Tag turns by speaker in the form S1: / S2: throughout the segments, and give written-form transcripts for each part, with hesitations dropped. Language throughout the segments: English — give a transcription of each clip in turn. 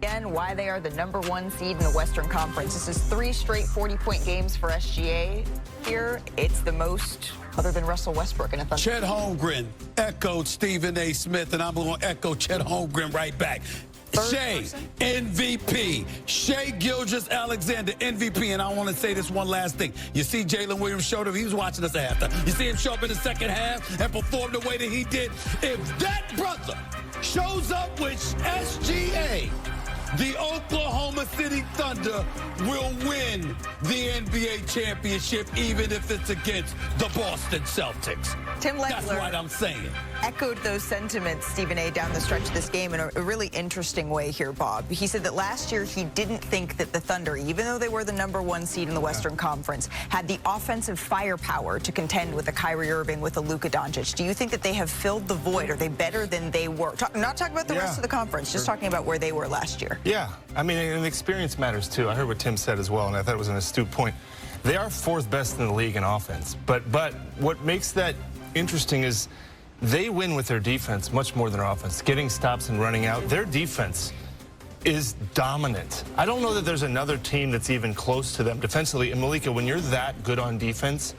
S1: Again, why they are the #1 seed in the Western Conference. This is 3 straight 40-point games for SGA here. It's the most, other than Russell Westbrook in a Thunder.
S2: Chet Holmgren echoed Stephen A. Smith, and I'm going to echo Chet Holmgren right back. Shai, MVP. Shai Gilgeous-Alexander, MVP. And I want to say this one last thing. You see Jalen Williams showed up. He was watching us at halftime. You see him show up in the second half and perform the way that he did. If that brother shows up with SGA, the Oklahoma City Thunder will win the NBA championship, even if it's against the Boston Celtics.
S1: Tim Legler
S2: That's what I'm saying.
S1: Echoed those sentiments, Stephen A., down the stretch of this game in a really interesting way here, Bob. He said that last year he didn't think that the Thunder, even though they were the #1 seed in the Western Conference, had the offensive firepower to contend with a Kyrie Irving, with a Luka Doncic. Do you think that they have filled the void? Are they better than they were? Not talking about the rest of the conference, just talking about where they were last year.
S3: Yeah, I mean, and experience matters too. I heard what Tim said as well, and I thought it was an astute point. They are 4th best in the league in offense, but what makes that interesting is they win with their defense much more than their offense. Getting stops and running out, their defense is dominant. I don't know that there's another team that's even close to them defensively. And Malika, when you're that good on defense,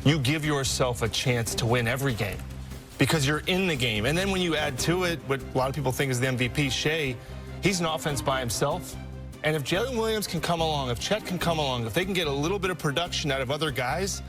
S3: you give yourself a chance to win every game because you're in the game. And then when you add to it what a lot of people think is the MVP, Shai, he's an offense by himself. And if Jalen Williams can come along, if Chet can come along, if they can get a little bit of production out of other guys,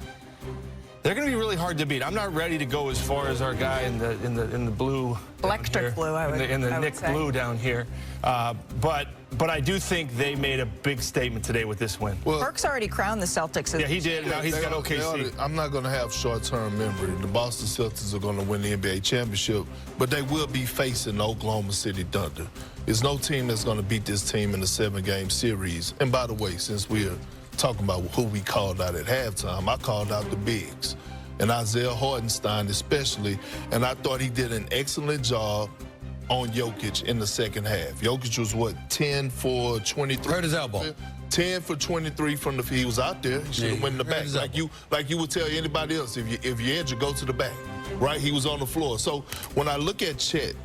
S3: they're going to be really hard to beat. I'm not ready to go as far as our guy in the blue,
S1: electric blue,
S3: in the Nick blue down here. But I do think they made a big statement today with this win.
S1: Well, Perk's already crowned the Celtics.
S3: Yeah, he did. Now he's got OKC.
S4: I'm not going to have short-term memory. The Boston Celtics are going to win the NBA championship, but they will be facing the Oklahoma City Thunder. There's no team that's going to beat this team in the 7-game series. And by the way, since we're talking about who we called out at halftime, I called out the bigs, and Isaiah Hartenstein especially, and I thought he did an excellent job on Jokic in the second half. Jokic was, what, 10 for 23?
S2: Hurt his elbow.
S4: 10 for 23 from the field. He was out there. He should have went in the back. Like you would tell anybody else, if you edge, you go to the back, right? He was on the floor. So when I look at Chet,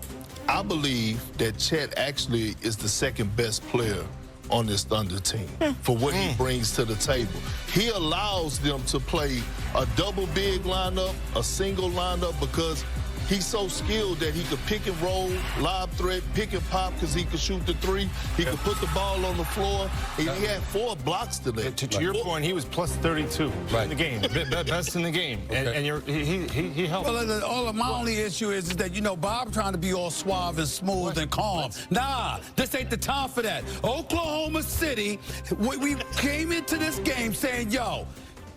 S4: I believe that Chet actually is the 2nd best player on this Thunder team for what he brings to the table. He allows them to play a double big lineup, a single lineup, because he's so skilled that he could pick and roll, lob threat, pick and pop because he could shoot the 3. He could put the ball on the floor. He had 4 blocks today.
S3: To your point, he was plus 32 in the game, best in the game, and he helped.
S2: Well, my only issue is that, you know, Bob trying to be all suave and smooth and calm. Nah, this ain't the time for that. Oklahoma City, we came into this game saying, yo,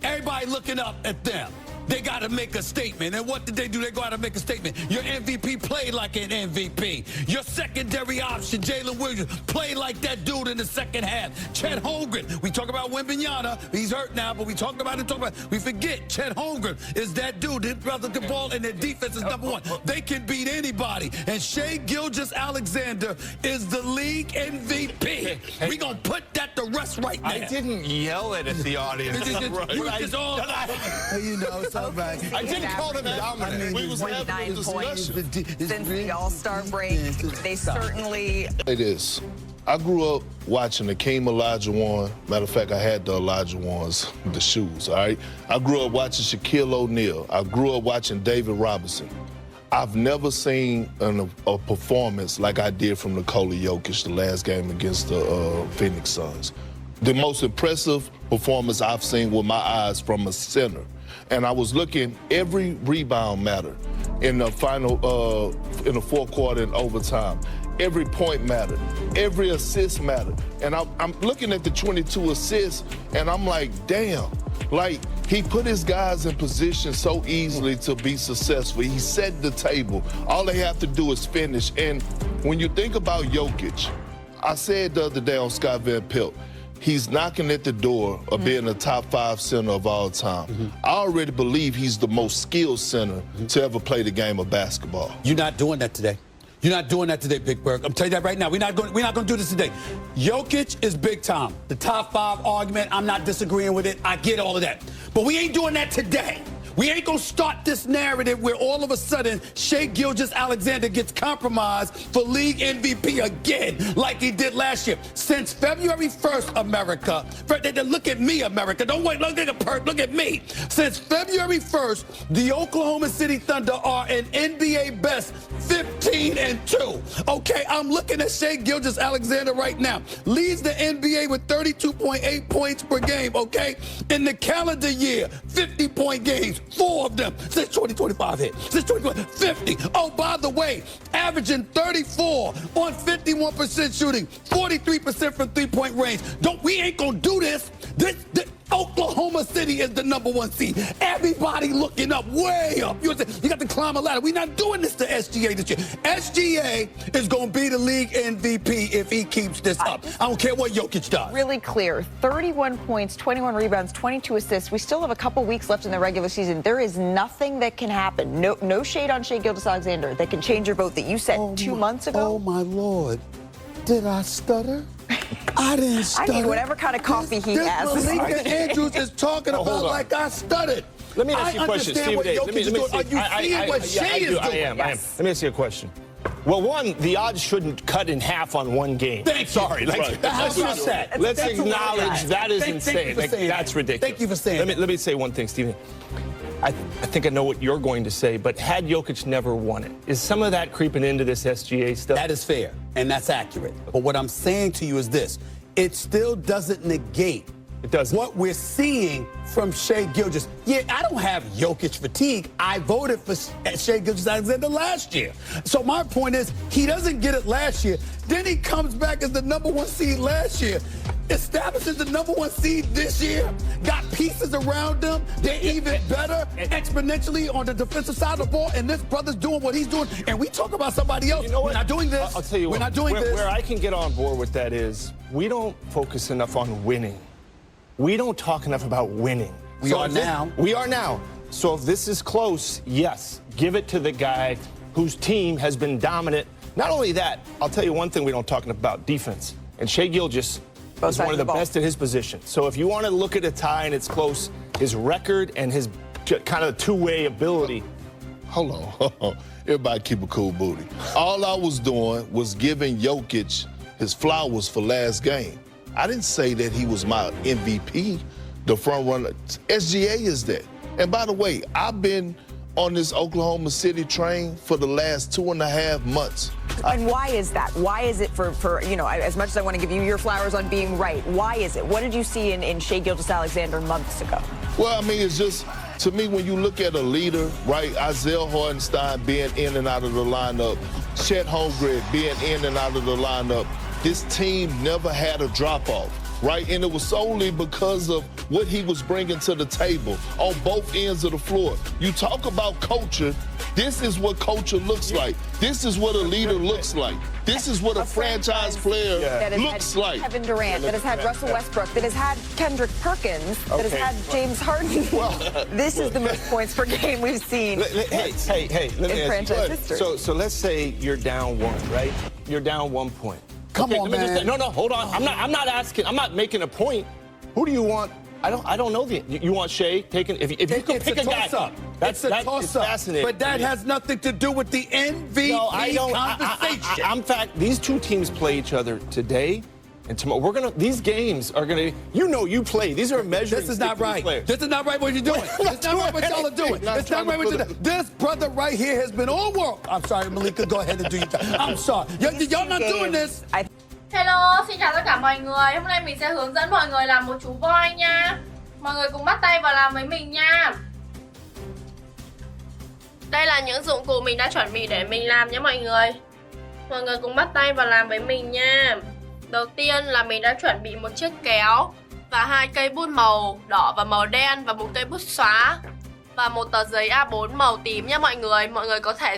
S2: everybody looking up at them. They got to make a statement. And what did they do? They go out and make a statement. Your MVP played like an MVP. Your secondary option, Jalen Williams, played like that dude in the second half. Chet Holmgren. We talk about Wembanyama. He's hurt now, but we talk about it. We forget Chet Holmgren is that dude. His brother can ball, and their defense is #1. They can beat anybody. And Shai Gilgeous-Alexander is the league MVP. We going to put that to rest right now.
S3: I didn't yell it at the audience.
S2: You just all, you know,
S3: I didn't call them dominant.
S1: We was 49 points since the All-Star break. They certainly...
S4: It is. I grew up watching Hakeem Olajuwon. Matter of fact, I had the Olajuwons, the shoes, all right? I grew up watching Shaquille O'Neal. I grew up watching David Robinson. I've never seen a performance like I did from Nikola Jokic the last game against the Phoenix Suns. The most impressive performance I've seen with my eyes from a center. And I was looking, every rebound mattered in the final, in the 4th quarter and overtime. Every point mattered. Every assist mattered. And I'm looking at the 22 assists, and I'm like, damn. Like, he put his guys in position so easily to be successful. He set the table. All they have to do is finish. And when you think about Jokic, I said the other day on Scott Van Pelt, he's knocking at the door of being a top 5 center of all time. I already believe he's the most skilled center to ever play the game of basketball.
S2: You're not doing that today. You're not doing that today, Big Perk. I'm telling you that right now. We're not going to do this today. Jokic is big time. The top 5 argument, I'm not disagreeing with it. I get all of that. But we ain't doing that today. We ain't gonna start this narrative where all of a sudden Shai Gilgeous-Alexander gets compromised for league MVP again, like he did last year. Since February 1st, America, look at me, America. Don't wait, look at Perk, look at me. Since February 1st, the Oklahoma City Thunder are an NBA best 15-2. Okay, I'm looking at Shai Gilgeous-Alexander right now. Leads the NBA with 32.8 points per game, okay? In the calendar year, 50-point games, 4 of them since 2025 hit. Since 2020, 50. Oh, by the way, averaging 34 on 51% shooting, 43% from three-point range. We ain't gonna do this. Oklahoma City is the #1 seed. Everybody looking up, way up. You got to climb a ladder. We're not doing this to SGA this year. SGA is going to be the league MVP if he keeps this up. I don't care what Jokic does.
S1: Really clear. 31 points, 21 rebounds, 22 assists. We still have a couple weeks left in the regular season. There is nothing that can happen. No shade on Shai Gilgeous-Alexander that can change your vote that you said 2 months ago.
S2: Oh, my Lord. Did I stutter? I didn't stutter.
S1: I need whatever kind of coffee he has.
S2: Malika Andrews is talking about like I stuttered.
S3: Let me ask you a question, Steve.
S2: Are you seeing what Shai is doing?
S3: I am. Let me ask you a question. Well, one, the odds shouldn't cut in half on one game.
S2: Sorry.
S3: Let's acknowledge that is insane. That's ridiculous.
S2: Thank you for saying that.
S3: Let me say one thing, Stephen. I think I know what you're going to say, but had Jokic never won it, is some of that creeping into this SGA stuff?
S2: That is fair, and that's accurate. But what I'm saying to you is this. It still doesn't negate what we're seeing from Shai Gilgeous. Yeah, I don't have Jokic fatigue. I voted for Shai Gilgeous-Alexander last year. So my point is, he doesn't get it last year. Then he comes back as the #1 seed last year. Establishes the #1 seed this year, got pieces around them. They're even better exponentially on the defensive side of the ball, and this brother's doing what he's doing, and we talk about somebody else. We're not doing this.
S3: I'll tell you
S2: We're not doing this.
S3: Where I can get on board with that is we don't focus enough on winning. We don't talk enough about winning.
S2: We are now.
S3: We are now. So if this is close, yes, give it to the guy whose team has been dominant. Not only that, I'll tell you one thing we don't talk enough about, defense. And Shai Gilgeous is one of the best at his position. So if you want to look at a tie and it's close, his record and his kind of two-way ability.
S4: Hold on. Everybody keep a cool booty. All I was doing was giving Jokic his flowers for last game. I didn't say that he was my MVP, the front runner. SGA is that. And by the way, I've been on this Oklahoma City train for the last 2.5 months.
S1: And why is that? Why is it for as much as I want to give you your flowers on being right, why is it? What did you see in Shai Gilgeous-Alexander months ago?
S4: Well, I mean, it's just, to me, when you look at a leader, right, Isaiah Hartenstein being in and out of the lineup, Chet Holmgren being in and out of the lineup, this team never had a drop-off, right? And it was solely because of what he was bringing to the table on both ends of the floor. You talk about culture, this is what culture looks like. This is what a leader looks like. This is what a franchise player looks like.
S1: Kevin Durant, that has had Russell Westbrook, that has had Kendrick Perkins, that has had James Harden. Well, this is the most points per game we've seen
S3: let me
S1: in franchise history.
S3: So let's say you're down 1, right? You're down 1 point.
S2: Come on, man.
S3: No, hold on. I'm not asking. I'm not making a point. Who do you want? I don't know you want Shai taking. If you could pick a guy,
S2: that's a toss-up.
S3: Fascinating.
S2: But that has nothing to do with the MVP conversation.
S3: In fact, these two teams play each other today. And tomorrow, these games are gonna, you play. These are measuring.
S2: This is not right. This is not right what you're doing. It's not right what y'all are doing. It's not right what you're doing. This brother right here has been all world. I'm sorry, Malika, go ahead and do your job. I'm sorry. Y'all not doing this.
S5: Hello, xin chào tất cả mọi người. Hôm nay mình sẽ hướng dẫn mọi người làm một chú voi nha. Mọi người cùng bắt tay vào làm với mình nha. Đây là những dụng cụ mình đã chuẩn bị để mình làm nhé mọi người. Mọi người cùng bắt tay vào làm với mình nha. Đầu tiên là mình đã chuẩn bị một chiếc kéo và 2 cây bút màu đỏ và màu đen và một cây bút xóa và một tờ giấy A4 màu tím nha mọi người. Mọi người có thể